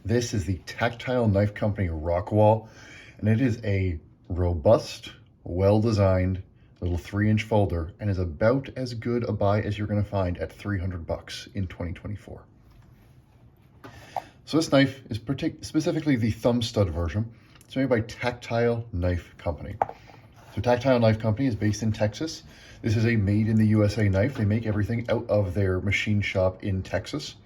This is the Tactile Knife Company Rockwall, and it is a robust, well-designed little 3-inch folder and is about as good a buy as you're going to find at $300 in 2024. So this knife is specifically the thumb stud version. It's made by Tactile Knife Company. So Tactile Knife Company is based in Texas. This is a made in the USA knife. They make everything out of their machine shop in Texas.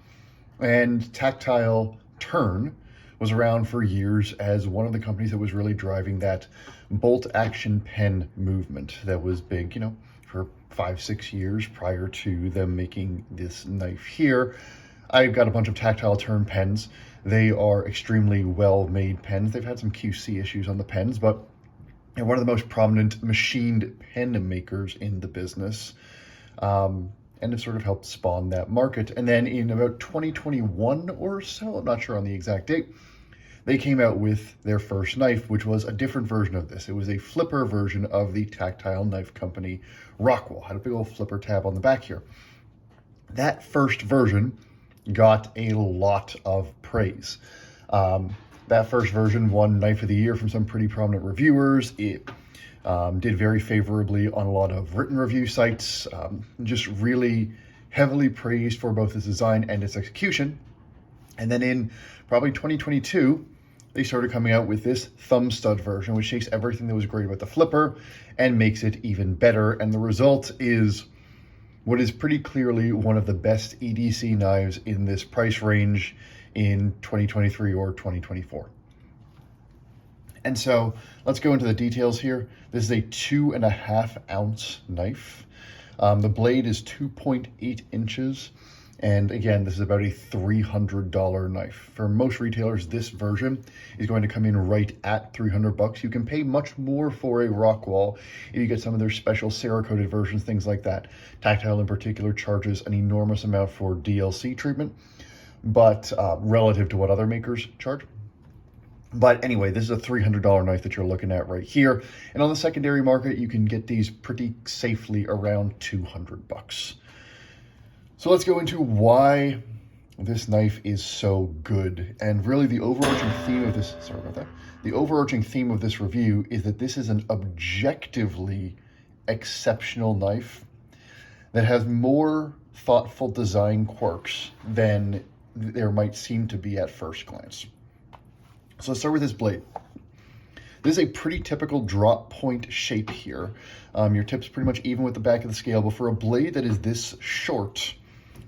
And Tactile Turn was around for years as one of the companies that was really driving that bolt action pen movement that was big, for 5-6 years prior to them making this knife here. I've got a bunch of Tactile Turn pens. They are extremely well-made pens. They've had some QC issues on the pens, but they're one of the most prominent machined pen makers in the business. And have sort of helped spawn that market. And then in about 2021 or so, I'm not sure on the exact date, they came out with their first knife, which was a different version of this. It was a flipper version of the Tactile Knife Company Rockwall. Had a big old flipper tab on the back here. That first version got a lot of praise. That first version won Knife of the Year from some pretty prominent reviewers. It did very favorably on a lot of written review sites, just really heavily praised for both its design and its execution. And then in probably 2022, they started coming out with this thumb stud version, which takes everything that was great about the flipper and makes it even better. And the result is what is pretty clearly one of the best EDC knives in this price range in 2023 or 2024. And so let's go into the details here. This is a 2.5 ounce knife. The blade is 2.8 inches. And again, this is about a $300 knife. For most retailers, this version is going to come in right at $300. You can pay much more for a Rockwall if you get some of their special Cerakoted versions, things like that. Tactile in particular charges an enormous amount for DLC treatment, but relative to what other makers charge. But anyway, this is a $300 knife that you're looking at right here. And on the secondary market, you can get these pretty safely around $200. So let's go into why this knife is so good. And really the overarching theme of this, the overarching theme of this review is that this is an objectively exceptional knife that has more thoughtful design quirks than there might seem to be at first glance. So let's start with this blade. This is a pretty typical drop point shape here. Your tip's pretty much even with the back of the scale, but for a blade that is this short,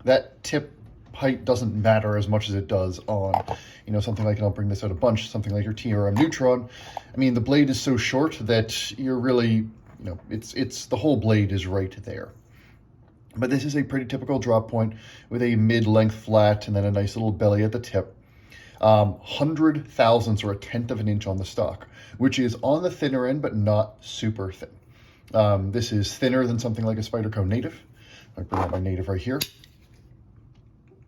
that tip height doesn't matter as much as it does on, something like, and I'll bring this out a bunch, something like your TRM Neutron. I mean, the blade is so short that you're really, it's the whole blade is right there. But this is a pretty typical drop point with a mid-length flat and then a nice little belly at the tip. 100 thousandths or a tenth of an inch on the stock, which is on the thinner end, but not super thin. This is thinner than something like a Spyderco Native. I bring out my Native right here.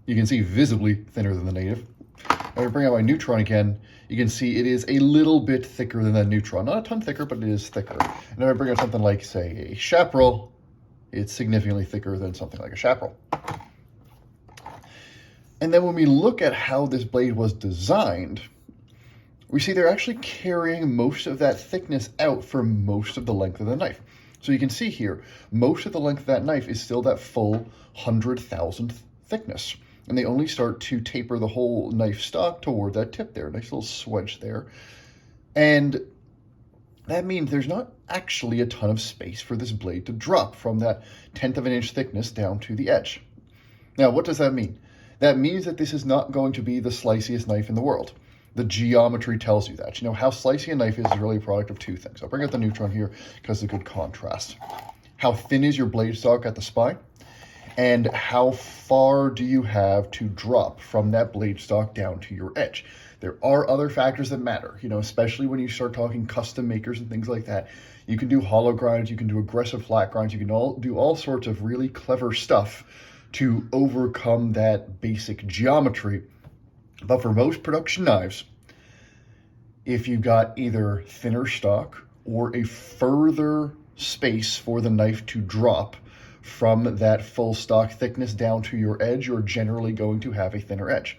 You can see visibly thinner than the Native. If I bring out my Neutron again, you can see it is a little bit thicker than that Neutron. Not a ton thicker, but it is thicker. And if I bring out something like, say, a Chaparral, it's significantly thicker than something like a Chaparral. And then when we look at how this blade was designed, we see they're actually carrying most of that thickness out for most of the length of the knife. So you can see here, most of the length of that knife is still that full 100,000th thickness. And they only start to taper the whole knife stock toward that tip there. Nice little swedge there. And that means there's not actually a ton of space for this blade to drop from that tenth of an inch thickness down to the edge. Now, what does that mean? That means that this is not going to be the sliciest knife in the world. The geometry tells you that. How slicey a knife is really a product of two things. I'll bring out the Neutron here because it's a good contrast. How thin is your blade stock at the spine? And how far do you have to drop from that blade stock down to your edge? There are other factors that matter, especially when you start talking custom makers and things like that. You can do hollow grinds, you can do aggressive flat grinds, you can do all sorts of really clever stuff to overcome that basic geometry. But for most production knives, if you've got either thinner stock or a further space for the knife to drop from that full stock thickness down to your edge, you're generally going to have a thinner edge.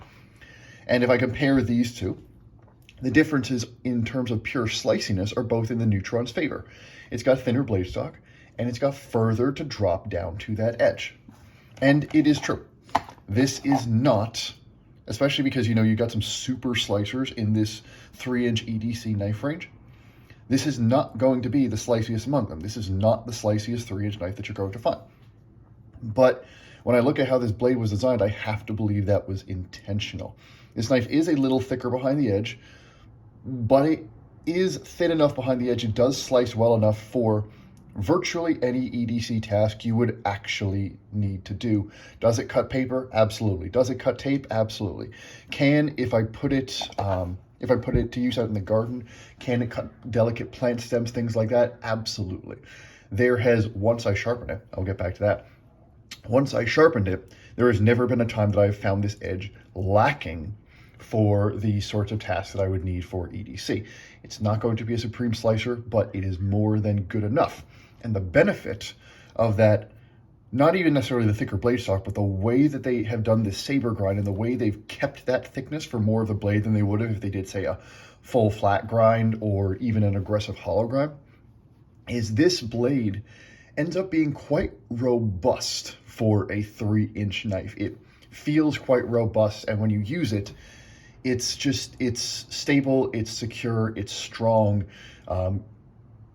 And if I compare these two, the differences in terms of pure sliciness are both in the Neutron's favor. It's got thinner blade stock, and it's got further to drop down to that edge. And it is true. This is not, especially because, you know, you got some super slicers in this 3-inch EDC knife range. This is not going to be the sliciest among them. This is not the sliciest 3-inch knife that you're going to find. But when I look at how this blade was designed, I have to believe that was intentional. This knife is a little thicker behind the edge, but it is thin enough behind the edge. It does slice well enough for virtually any EDC task you would actually need to do. Does it cut paper? Absolutely. Does it cut tape? Absolutely. If I put it to use out in the garden, can it cut delicate plant stems, things like that? Absolutely. Once I sharpened it, I'll get back to that. Once I sharpened it, there has never been a time that I've found this edge lacking for the sorts of tasks that I would need for EDC. It's not going to be a supreme slicer, but it is more than good enough. And the benefit of that, not even necessarily the thicker blade stock, but the way that they have done this saber grind and the way they've kept that thickness for more of the blade than they would have if they did, say, a full flat grind or even an aggressive hollow grind, is this blade ends up being quite robust for a 3-inch knife. It feels quite robust, and when you use it, it's stable, it's secure, it's strong.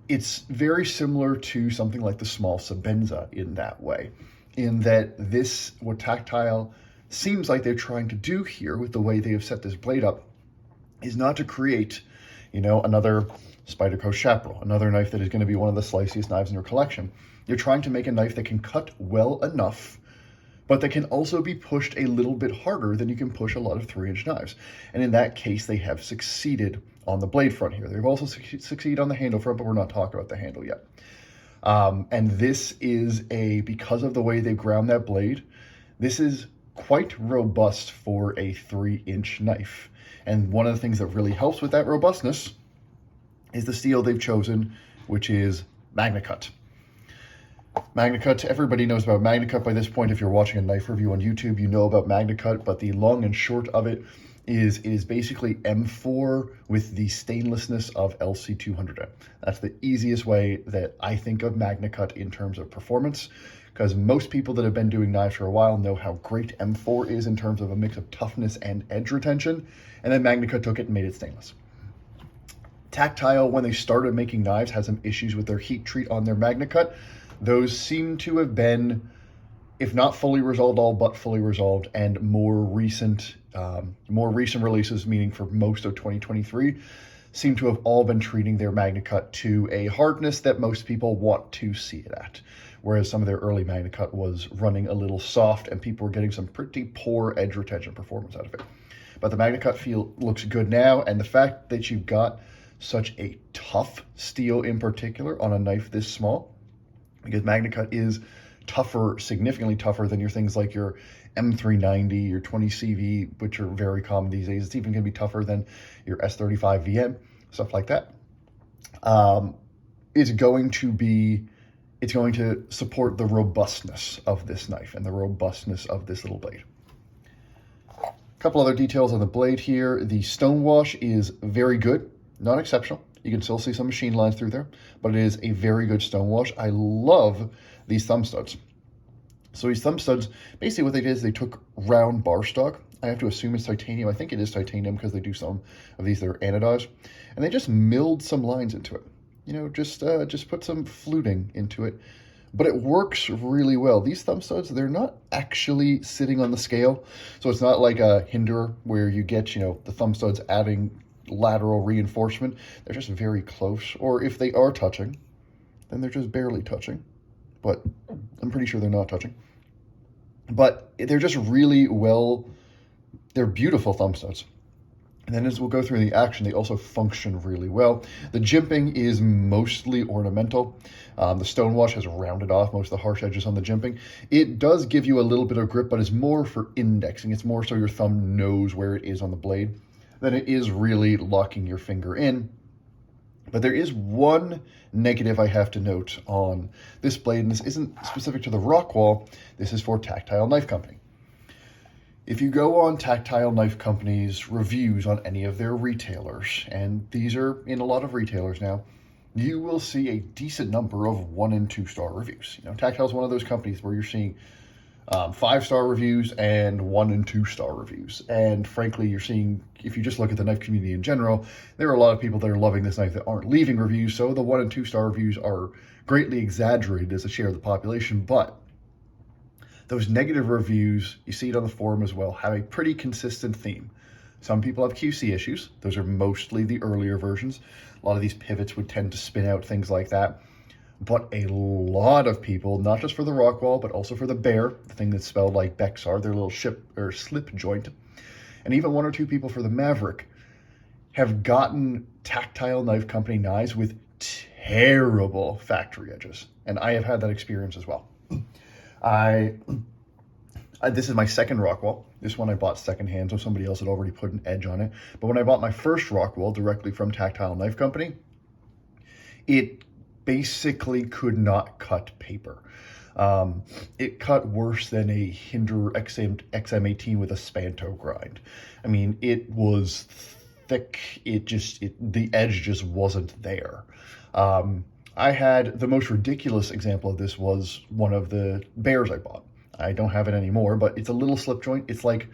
It's very similar to something like the small Sabenza in that way, in that what Tactile seems like they're trying to do here with the way they have set this blade up is not to create, you know, another Spyderco Chaparral, another knife that is going to be one of the sliciest knives in your collection. You're trying to make a knife that can cut well enough, but that can also be pushed a little bit harder than you can push a lot of 3-inch knives. And in that case, they have succeeded on the blade front here. They've also succeeded on the handle front, but we're not talking about the handle yet. And this is because of the way they ground that blade, this is quite robust for a 3-inch knife. And one of the things that really helps with that robustness is the steel they've chosen, which is MagnaCut. MagnaCut, everybody knows about MagnaCut by this point. If you're watching a knife review on YouTube, you know about MagnaCut, but the long and short of it is basically M4 with the stainlessness of LC200. That's the easiest way that I think of MagnaCut in terms of performance, because most people that have been doing knives for a while know how great M4 is in terms of a mix of toughness and edge retention, and then MagnaCut took it and made it stainless. Tactile, when they started making knives, had some issues with their heat treat on their MagnaCut. Those seem to have been, if not fully resolved, all but fully resolved, and more recent releases, meaning for most of 2023, seem to have all been treating their MagnaCut to a hardness that most people want to see it at. Whereas some of their early MagnaCut was running a little soft, and people were getting some pretty poor edge retention performance out of it. But the MagnaCut looks good now, and the fact that you've got such a tough steel in particular on a knife this small, because MagnaCut is tougher, significantly tougher than your things like your M390, your 20CV, which are very common these days. It's even going to be tougher than your S35 VM, stuff like that. It's going to support the robustness of this knife and the robustness of this little blade. A couple other details on the blade here. The stonewash is very good, not exceptional. You can still see some machine lines through there, but it is a very good stonewash. I love these thumb studs. So these thumb studs, basically what they did is they took round bar stock. I have to assume it's titanium. I think it is titanium because they do some of these that are anodized. And they just milled some lines into it. You know, just put some fluting into it. But it works really well. These thumb studs, they're not actually sitting on the scale. So it's not like a Hinderer where you get, you know, the thumb studs adding lateral reinforcement. They're just very close, or if they are touching, then they're just barely touching, but I'm pretty sure they're not touching. But they're just really well, they're beautiful thumb studs. And then as we'll go through the action, they also function really well. The jimping is mostly ornamental. The stonewash has rounded off most of the harsh edges on the jimping. It does give you a little bit of grip, but it's more for indexing. It's more so your thumb knows where it is on the blade than it is really locking your finger in. But there is one negative I have to note on this blade, and this isn't specific to the Rockwall. This is for Tactile Knife Company. If you go on Tactile Knife Company's reviews on any of their retailers, and these are in a lot of retailers now, you will see a decent number of 1 and 2 star reviews. Tactile is one of those companies where you're seeing 5-star reviews and 1 and 2 star reviews. And frankly, you're seeing, if you just look at the knife community in general, there are a lot of people that are loving this knife that aren't leaving reviews. So the 1 and 2 star reviews are greatly exaggerated as a share of the population. But those negative reviews, you see it on the forum as well, have a pretty consistent theme. Some people have QC issues. Those are mostly the earlier versions. A lot of these pivots would tend to spin out, things like that. But a lot of people, not just for the Rockwall, but also for the Bear, the thing that's spelled like Bexar, their little slip joint, and even 1 or 2 people for the Maverick, have gotten Tactile Knife Company knives with terrible factory edges. And I have had that experience as well. This is my second Rockwall. This one I bought secondhand, so somebody else had already put an edge on it. But when I bought my first Rockwall directly from Tactile Knife Company, it basically could not cut paper. It cut worse than a Hinder XM18 with a Spanto grind. I mean, it was thick. The edge just wasn't there. I had the most ridiculous example of this was one of the Bears I bought. I don't have it anymore, but it's a little slip joint. It's like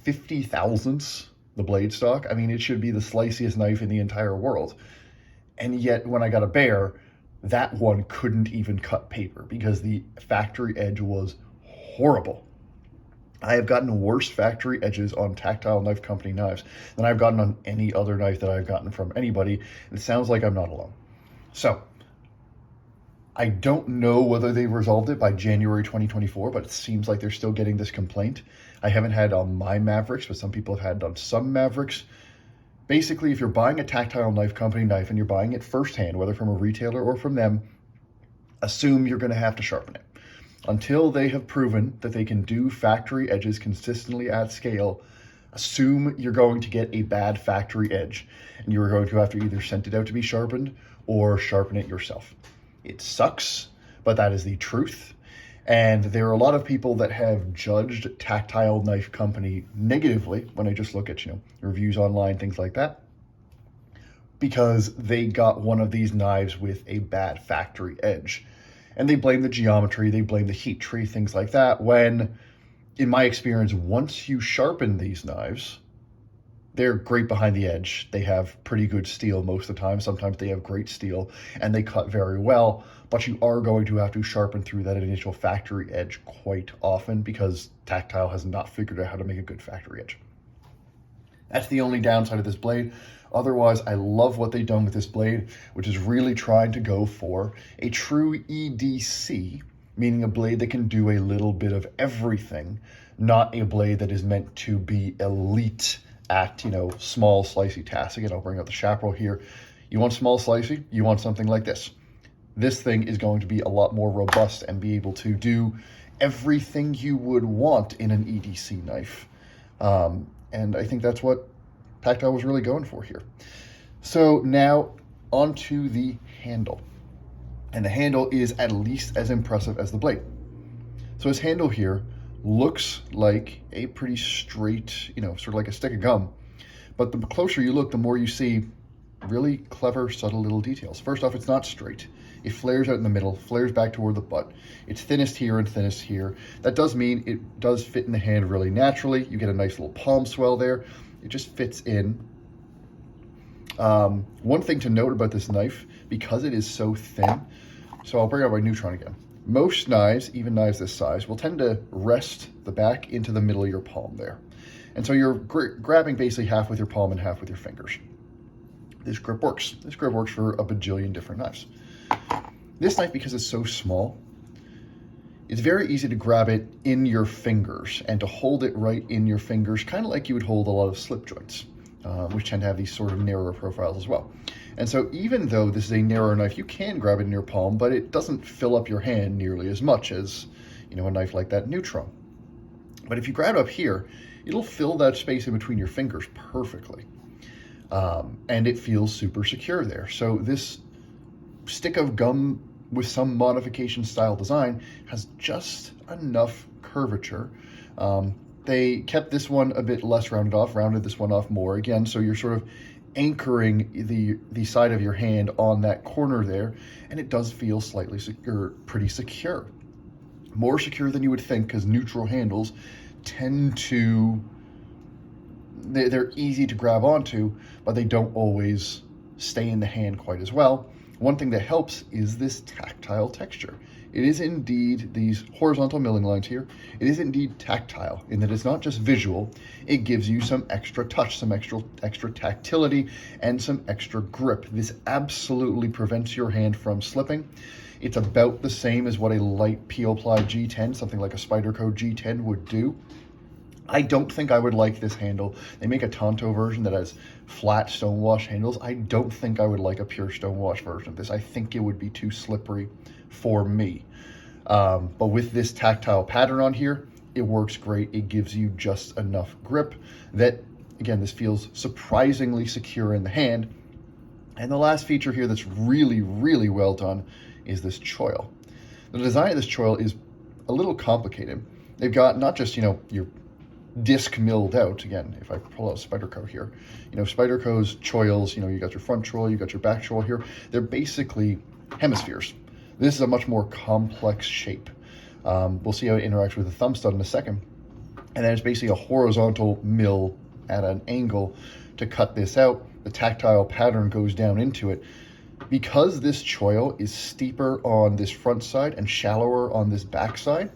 50 thousandths the blade stock. I mean, it should be the sliciest knife in the entire world. And yet when I got a Bear, that one couldn't even cut paper because the factory edge was horrible. I have gotten worse factory edges on Tactile Knife Company knives than I've gotten on any other knife that I've gotten from anybody. And it sounds like I'm not alone. So I don't know whether they've resolved it by January 2024, but it seems like they're still getting this complaint. I haven't had on my Mavericks, but some people have had on some Mavericks. Basically, if you're buying a Tactile Knife Company knife and you're buying it firsthand, whether from a retailer or from them, assume you're going to have to sharpen it. Until they have proven that they can do factory edges consistently at scale, assume you're going to get a bad factory edge, and you're going to have to either send it out to be sharpened or sharpen it yourself. It sucks, but that is the truth. And there are a lot of people that have judged Tactile Knife Company negatively when I just look at, reviews online, things like that, because they got one of these knives with a bad factory edge. And they blame the geometry, they blame the heat tree, things like that, when, in my experience, once you sharpen these knives, they're great behind the edge. They have pretty good steel most of the time. Sometimes they have great steel and they cut very well, but you are going to have to sharpen through that initial factory edge quite often because Tactile has not figured out how to make a good factory edge. That's the only downside of this blade. Otherwise, I love what they've done with this blade, which is really trying to go for a true EDC, meaning a blade that can do a little bit of everything, not a blade that is meant to be elite at, small slicey tasks. Again, I'll bring out the chaparral here. You want small slicey, you want something like this. This thing is going to be a lot more robust and be able to do everything you would want in an EDC knife. And I think that's what Tactile was really going for here. So now onto the handle. And the handle is at least as impressive as the blade. So his handle here looks like a pretty straight, sort of like a stick of gum. But the closer you look, the more you see really clever, subtle little details. First off, it's not straight. It flares out in the middle, flares back toward the butt. It's thinnest here and thinnest here. That does mean it does fit in the hand really naturally. You get a nice little palm swell there. It just fits in. One thing to note about this knife, because it is so thin, so I'll bring out my Neutron again. Most knives, even knives this size, will tend to rest the back into the middle of your palm there. And so you're grabbing basically half with your palm and half with your fingers. This grip works. This grip works for a bajillion different knives. This knife, because it's so small, it's very easy to grab it in your fingers and to hold it right in your fingers, kind of like you would hold a lot of slip joints, which tend to have these sort of narrower profiles as well. And so even though this is a narrower knife, you can grab it in your palm, but it doesn't fill up your hand nearly as much as, a knife like that Neutron. But if you grab it up here, it'll fill that space in between your fingers perfectly. And it feels super secure there. So this stick of gum with some modification style design has just enough curvature They kept this one a bit less rounded off, rounded this one off more again, so you're sort of anchoring the side of your hand on that corner there, and it does feel slightly secure, pretty secure. More secure than you would think, because neutral handles tend to, they're easy to grab onto, but they don't always stay in the hand quite as well. One thing that helps is this tactile texture. It is indeed, these horizontal milling lines here, it is indeed tactile in that it's not just visual, it gives you some extra touch, some extra tactility, and some extra grip. This absolutely prevents your hand from slipping. It's about the same as what a light peel-ply G10, something like a Spyderco G10 would do. I don't think I would like this handle. They make a Tonto version that has flat stonewash handles. I don't think I would like a pure stonewash version of this. I think it would be too slippery for me. But with this tactile pattern on here, it works great. It gives you just enough grip that, again, this feels surprisingly secure in the hand. And the last feature here that's really, really well done is this choil. The design of this choil is a little complicated. They've got not just, your disc milled out. Again, if I pull out Spyderco here, Spyderco's choils, you got your front choil, you got your back choil here. They're basically hemispheres. This is a much more complex shape. We'll see how it interacts with the thumb stud in a second. And then it's basically a horizontal mill at an angle to cut this out. The tactile pattern goes down into it. Because this choil is steeper on this front side and shallower on this back side,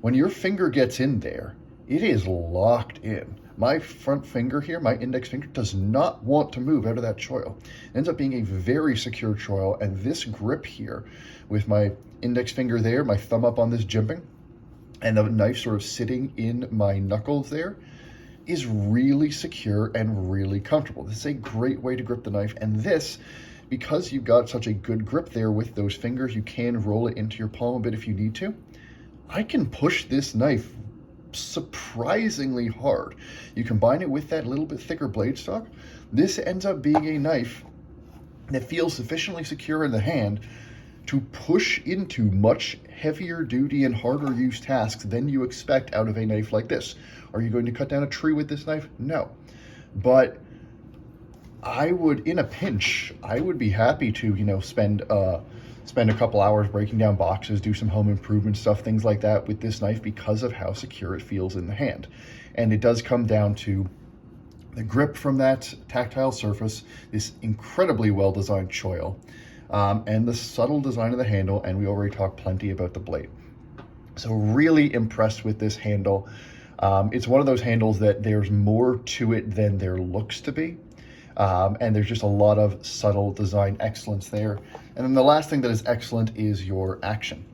when your finger gets in there, it is locked in. My front finger here, my index finger, does not want to move out of that choil. It ends up being a very secure choil, and this grip here, with my index finger there, my thumb up on this jimping, and the knife sort of sitting in my knuckles there, is really secure and really comfortable. This is a great way to grip the knife, and this, because you've got such a good grip there with those fingers, you can roll it into your palm a bit if you need to. I can push this knife surprisingly hard. You combine it with that little bit thicker blade stock, this ends up being a knife that feels sufficiently secure in the hand to push into much heavier duty and harder use tasks than you expect out of a knife like this. Are you going to cut down a tree with this knife? No. But I would, in a pinch, I would be happy to, spend a couple hours breaking down boxes, do some home improvement stuff, things like that with this knife because of how secure it feels in the hand. And it does come down to the grip from that tactile surface, this incredibly well-designed choil, and the subtle design of the handle, and we already talked plenty about the blade. So really impressed with this handle. It's one of those handles that there's more to it than there looks to be. And there's just a lot of subtle design excellence there. And then the last thing that is excellent is your action.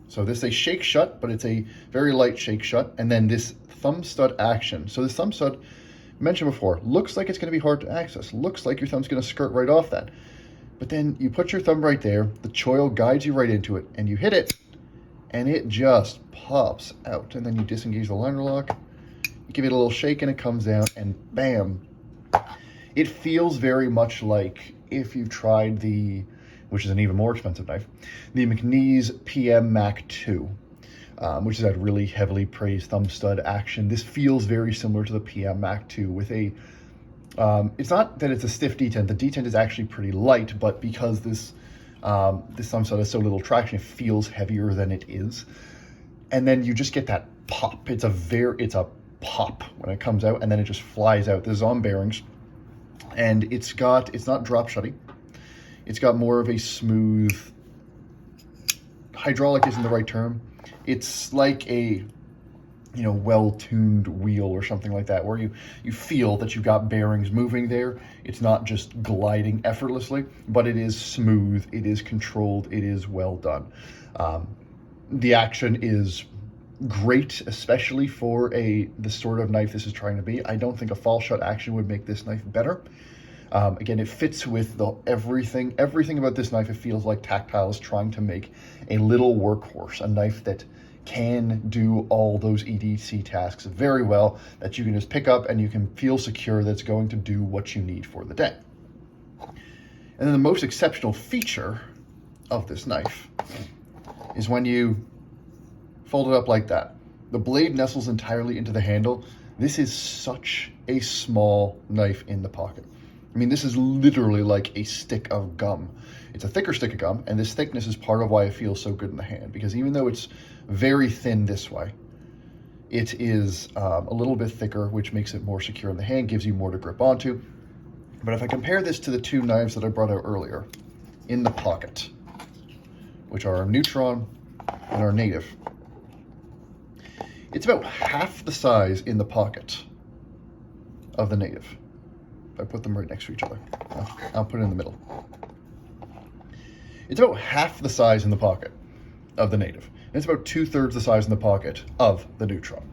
So this is a shake shut, but it's a very light shake shut. And then this thumb stud action. So this thumb stud, mentioned before, looks like it's going to be hard to access. Looks like your thumb's going to skirt right off that. But then you put your thumb right there, the choil guides you right into it, and you hit it, and it just pops out. And then you disengage the liner lock, you give it a little shake, and it comes down, and bam. It feels very much like if you've tried the, which is an even more expensive knife, the McNeese PM Mac 2, which is that really heavily praised thumb stud action. This feels very similar to the PM Mac 2 with a, it's not that it's a stiff detent. The detent is actually pretty light, but because this thumb stud has so little traction, it feels heavier than it is. And then you just get that pop. It's a pop when it comes out, and then it just flies out. This is on bearings. And it's not drop shutty. It's got more of a smooth, hydraulic isn't the right term. It's like a, well-tuned wheel or something like that, where you feel that you've got bearings moving there. It's not just gliding effortlessly, but it is smooth, it is controlled, it is well done. The action is great, especially for the sort of knife this is trying to be. I don't think a fall shut action would make this knife better. Again, it fits with everything about this knife. It feels like Tactile is trying to make a little workhorse, a knife that can do all those EDC tasks very well, that you can just pick up and you can feel secure that's going to do what you need for the day. And then the most exceptional feature of this knife is when you fold it up like that. The blade nestles entirely into the handle. This is such a small knife in the pocket. I mean, this is literally like a stick of gum. It's a thicker stick of gum, and this thickness is part of why it feels so good in the hand, because even though it's very thin this way, it is a little bit thicker, which makes it more secure in the hand, gives you more to grip onto. But if I compare this to the two knives that I brought out earlier in the pocket, which are our Neutron and our Native, it's about half the size in the pocket of the Native. If I put them right next to each other, I'll put it in the middle. It's about half the size in the pocket of the Native. And it's about 2/3 the size in the pocket of the Neutron.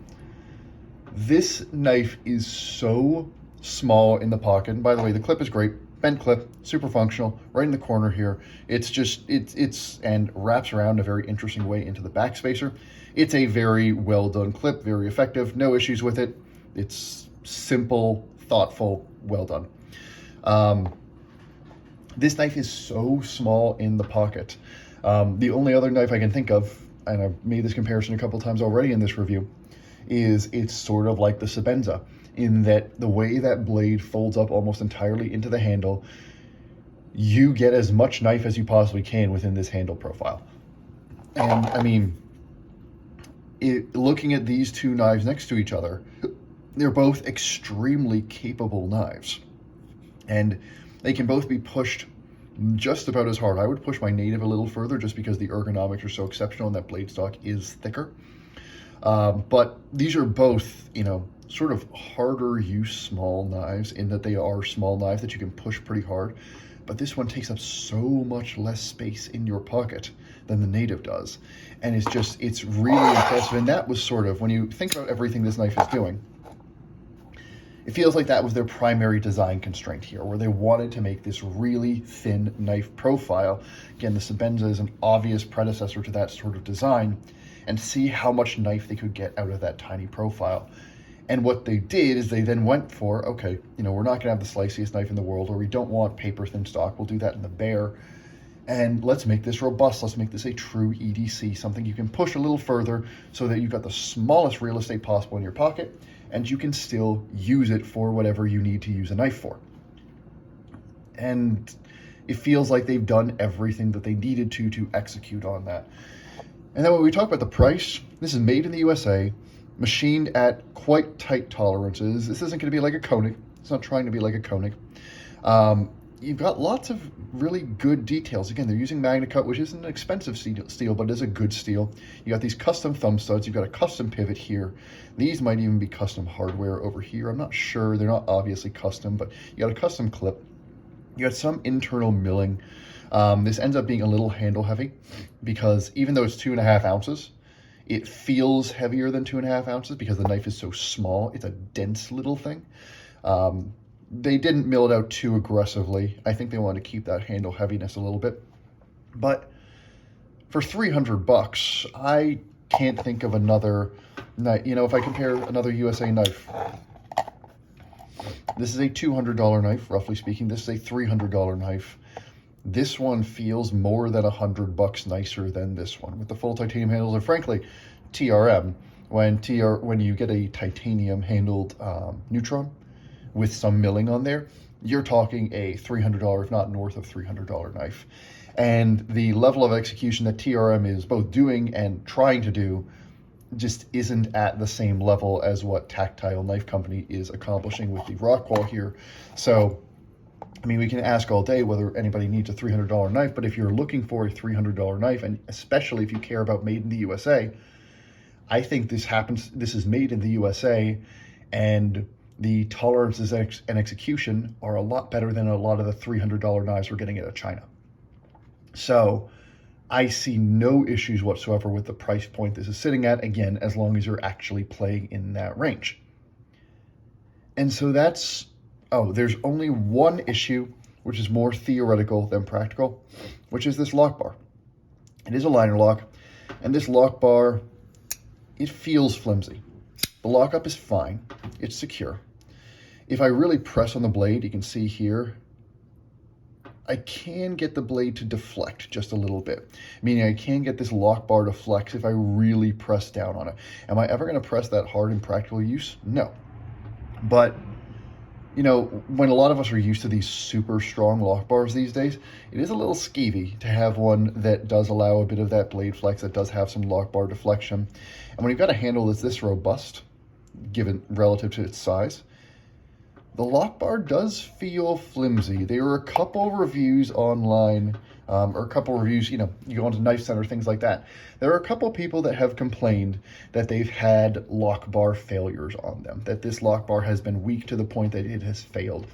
This knife is so small in the pocket. And by the way, the clip is great. Bent clip, super functional, right in the corner here. It's just, it's and wraps around a very interesting way into the back spacer. It's a very well done clip, very effective, no issues with it. It's simple, thoughtful, well done. This knife is so small in the pocket. The only other knife I can think of, and I've made this comparison a couple times already in this review, is it's sort of like the Sebenza, in that the way that blade folds up almost entirely into the handle, you get as much knife as you possibly can within this handle profile. And I mean, looking at these two knives next to each other, they're both extremely capable knives. And they can both be pushed just about as hard. I would push my Native a little further just because the ergonomics are so exceptional and that blade stock is thicker. But these are both, you know, sort of harder use small knives in that they are small knives that you can push pretty hard. But this one takes up so much less space in your pocket than the Native does. And it's really impressive. And that was sort of, when you think about everything this knife is doing, it feels like that was their primary design constraint here, where they wanted to make this really thin knife profile. Again, the Sebenza is an obvious predecessor to that sort of design, and see how much knife they could get out of that tiny profile. And what they did is they then went for, okay, you know, we're not gonna have the sliciest knife in the world, or we don't want paper thin stock, we'll do that in the Bear. And let's make this robust, let's make this a true EDC, something you can push a little further so that you've got the smallest real estate possible in your pocket, and you can still use it for whatever you need to use a knife for. And it feels like they've done everything that they needed to execute on that. And then when we talk about the price, this is made in the USA, machined at quite tight tolerances. This isn't going to be like a Koenig. It's not trying to be like a Koenig. You've got lots of really good details. Again, they're using MagnaCut, which isn't an expensive steel, but it is a good steel. You got these custom thumb studs. You've got a custom pivot here. These might even be custom hardware over here. I'm not sure. They're not obviously custom, but you got a custom clip. You got some internal milling. This ends up being a little handle heavy because even though it's 2.5 ounces, it feels heavier than 2.5 ounces because the knife is so small. It's a dense little thing. They didn't mill it out too aggressively. I think they wanted to keep that handle heaviness a little bit. But for $300, I can't think of another knife. You know, if I compare another USA knife, this is a $200 knife, roughly speaking. This is a $300 knife. This one feels more than $100 nicer than this one with the full titanium handles. And frankly, TRM, when you get a titanium handled Neutron with some milling on there, you're talking a $300, if not north of $300 knife. And the level of execution that TRM is both doing and trying to do just isn't at the same level as what Tactile Knife Company is accomplishing with the Rockwall here. So, I mean, we can ask all day whether anybody needs a $300 knife, but if you're looking for a $300 knife, and especially if you care about made in the USA, I think this is made in the USA, and the tolerances and execution are a lot better than a lot of the $300 knives we're getting out of China. So I see no issues whatsoever with the price point this is sitting at, again, as long as you're actually playing in that range. And so there's only one issue, which is more theoretical than practical, which is this lock bar. It is a liner lock, and this lock bar, it feels flimsy. The lockup is fine, it's secure. If I really press on the blade, you can see here, I can get the blade to deflect just a little bit, meaning I can get this lock bar to flex if I really press down on it. Am I ever going to press that hard in practical use? No. But you know, when a lot of us are used to these super strong lock bars these days, it is a little skeevy to have one that does allow a bit of that blade flex, that does have some lock bar deflection. And when you've got a handle that's this robust, given relative to its size, the lock bar does feel flimsy. There are a couple reviews online, or a couple reviews, you know, you go onto Knife Center, things like that. There are a couple people that have complained that they've had lock bar failures on them, that this lock bar has been weak to the point that it has failed.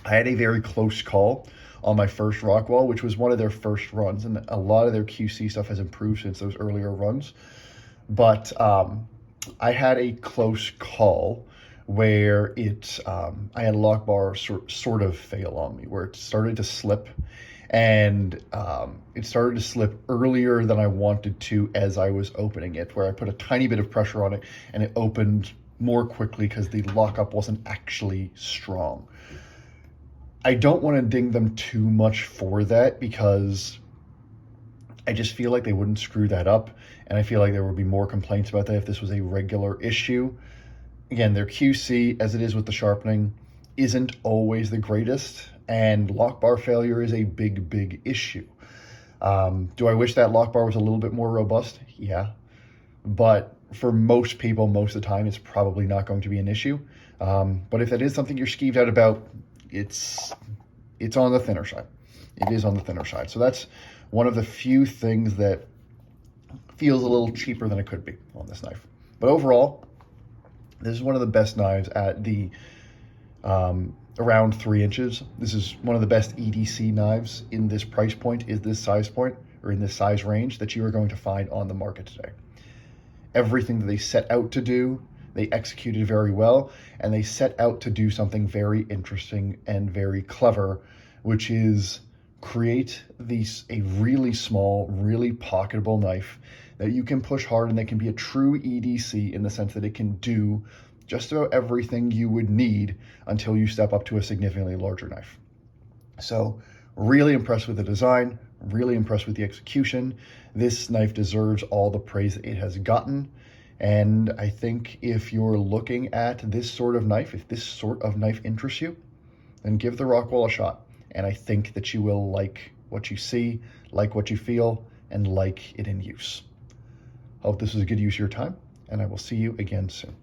I had a very close call on my first Rockwall, which was one of their first runs, and a lot of their QC stuff has improved since those earlier runs. But I had a close call where I had a lock bar sort of fail on me, where it started to slip, and it started to slip earlier than I wanted to as I was opening it, where I put a tiny bit of pressure on it and it opened more quickly because the lockup wasn't actually strong. I don't want to ding them too much for that, because I just feel like they wouldn't screw that up, and I feel like there would be more complaints about that if this was a regular issue. Again, their QC, as it is with the sharpening, isn't always the greatest, and lock bar failure is a big, big issue. Do I wish that lock bar was a little bit more robust? Yeah. But for most people, most of the time, it's probably not going to be an issue. But if that is something you're skeeved out about, it's on the thinner side. It is on the thinner side. So that's one of the few things that feels a little cheaper than it could be on this knife. But overall, this is one of the best knives at the around 3 inches. This is one of the best EDC knives in this price point, is this size point, or in this size range, that you are going to find on the market today. Everything that they set out to do, they executed very well, and they set out to do something very interesting and very clever, which is create a really small, really pocketable knife that you can push hard and that can be a true EDC, in the sense that it can do just about everything you would need until you step up to a significantly larger knife. So really impressed with the design, really impressed with the execution. This knife deserves all the praise that it has gotten. And I think if you're looking at this sort of knife, if this sort of knife interests you, then give the Rockwall a shot. And I think that you will like what you see, like what you feel, and like it in use. Hope this was a good use of your time, and I will see you again soon.